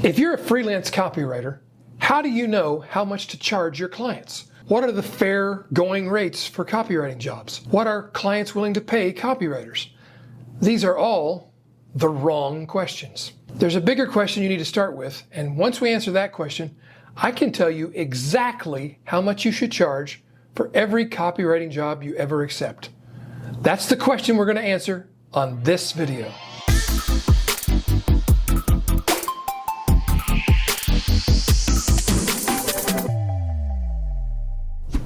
If you're a freelance copywriter, how do you know how much to charge your clients? What are the fair going rates for copywriting jobs? What are clients willing to pay copywriters? These are all the wrong questions. There's a bigger question you need to start with, and once we answer that question, I can tell you exactly how much you should charge for every copywriting job you ever accept. That's the question we're going to answer on this video.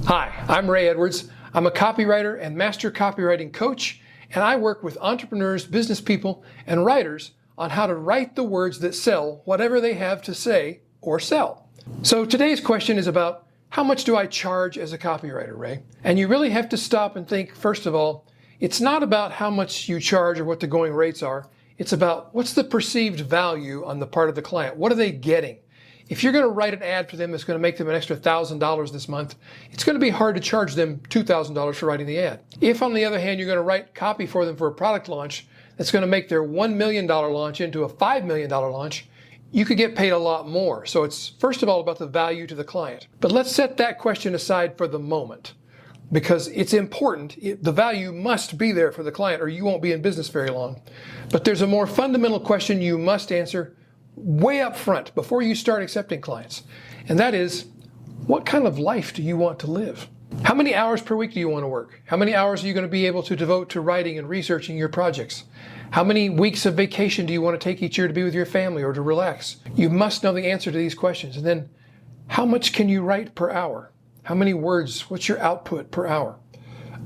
Hi, I'm Ray Edwards. I'm a copywriter and master copywriting coach, and I work with entrepreneurs, business people, and writers on how to write the words that sell whatever they have to say or sell. So today's question is about how much do I charge as a copywriter, Ray? And you really have to stop and think, first of all, it's not about how much you charge or what the going rates are. It's about what's the perceived value on the part of the client. What are they getting? If you're going to write an ad for them that's going to make them an extra $1,000 this month, it's going to be hard to charge them $2,000 for writing the ad. If, on the other hand, you're going to write copy for them for a product launch that's going to make their $1 million launch into a $5 million launch, you could get paid a lot more. So it's, first of all, about the value to the client. But let's set that question aside for the moment, because it's important. The value must be there for the client, or you won't be in business very long. But there's a more fundamental question you must answer way up front before you start accepting clients. And that is, what kind of life do you want to live? How many hours per week do you want to work? How many hours are you going to be able to devote to writing and researching your projects? How many weeks of vacation do you want to take each year to be with your family or to relax? You must know the answer to these questions. And then, how much can you write per hour? How many words? What's your output per hour?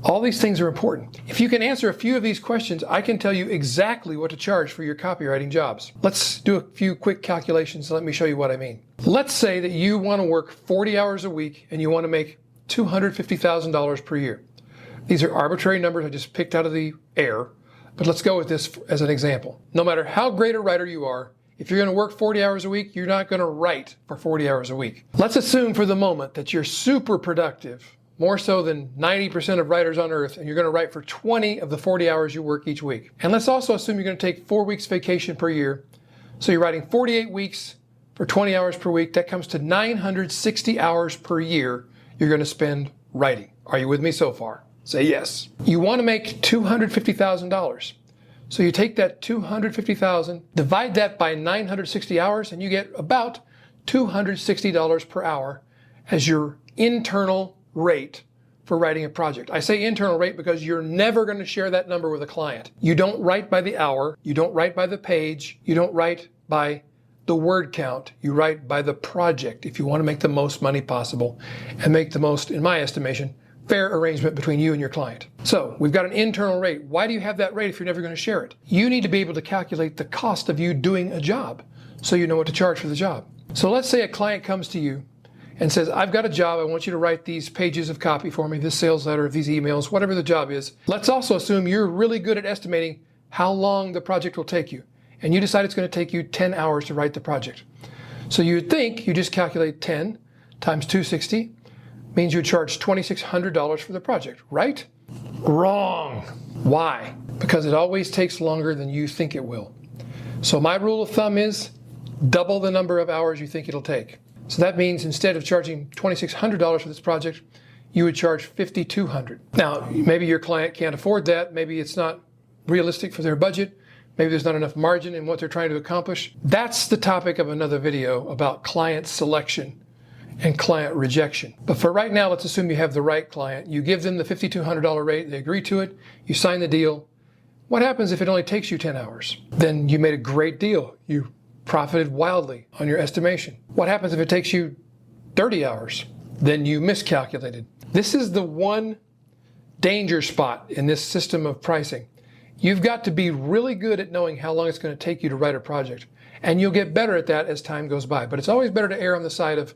All these things are important. If you can answer a few of these questions, I can tell you exactly what to charge for your copywriting jobs. Let's do a few quick calculations. Let me show you what I mean. Let's say that you want to work 40 hours a week and you want to make $250,000 per year. These are arbitrary numbers I just picked out of the air, but let's go with this as an example. No matter how great a writer you are, if you're going to work 40 hours a week, you're not going to write for 40 hours a week. Let's assume for the moment that you're super productive, more so than 90% of writers on earth, and you're going to write for 20 of the 40 hours you work each week. And let's also assume you're going to take 4 weeks vacation per year. So you're writing 48 weeks for 20 hours per week. That comes to 960 hours per year you're going to spend writing. Are you with me so far? Say yes. You want to make $250,000. So you take that $250,000, divide that by 960 hours, and you get about $260 per hour as your internal rate for writing a project. I say internal rate because you're never going to share that number with a client. You don't write by the hour, you don't write by the page, you don't write by the word count, you write by the project if you want to make the most money possible and make the most, in my estimation, fair arrangement between you and your client. So we've got an internal rate. Why do you have that rate if you're never going to share it? You need to be able to calculate the cost of you doing a job so you know what to charge for the job. So let's say a client comes to you and says, I've got a job, I want you to write these pages of copy for me, this sales letter, these emails, whatever the job is. Let's also assume you're really good at estimating how long the project will take you. And you decide it's going to take you 10 hours to write the project. So you'd think you just calculate 10 times 260 means you would charge $2,600 for the project, right? Wrong. Why? Because it always takes longer than you think it will. So my rule of thumb is double the number of hours you think it'll take. So that means instead of charging $2,600 for this project, you would charge $5,200. Now, maybe your client can't afford that. Maybe it's not realistic for their budget. Maybe there's not enough margin in what they're trying to accomplish. That's the topic of another video about client selection and client rejection. But for right now, let's assume you have the right client. You give them the $5,200 rate, they agree to it, you sign the deal. What happens if it only takes you 10 hours? Then you made a great deal. You profited wildly on your estimation. What happens if it takes you 30 hours? Then you miscalculated. This is the one danger spot in this system of pricing. You've got to be really good at knowing how long it's going to take you to write a project. And you'll get better at that as time goes by. But it's always better to err on the side of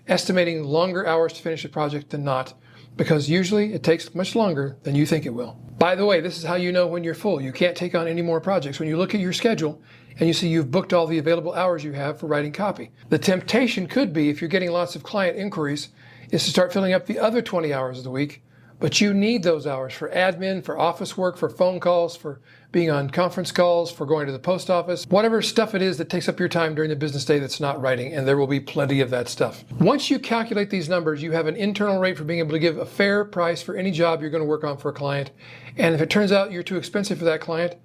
estimating longer hours to finish a project than not, because usually it takes much longer than you think it will. By the way, this is how you know when you're full. You can't take on any more projects. When you look at your schedule and you see you've booked all the available hours you have for writing copy. The temptation could be, if you're getting lots of client inquiries, is to start filling up the other 20 hours of the week But you need those hours for admin, for office work, for phone calls, for being on conference calls, for going to the post office, whatever stuff it is that takes up your time during the business day that's not writing, and there will be plenty of that stuff. Once you calculate these numbers, you have an internal rate for being able to give a fair price for any job you're going to work on for a client. And if it turns out you're too expensive for that client,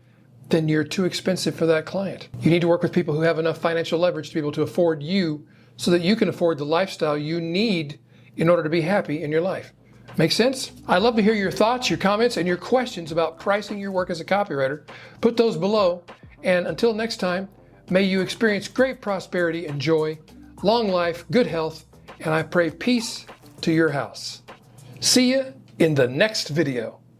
then you're too expensive for that client. You need to work with people who have enough financial leverage to be able to afford you so that you can afford the lifestyle you need in order to be happy in your life. Make sense? I'd love to hear your thoughts, your comments, and your questions about pricing your work as a copywriter. Put those below. And until next time, may you experience great prosperity and joy, long life, good health, and I pray peace to your house. See you in the next video.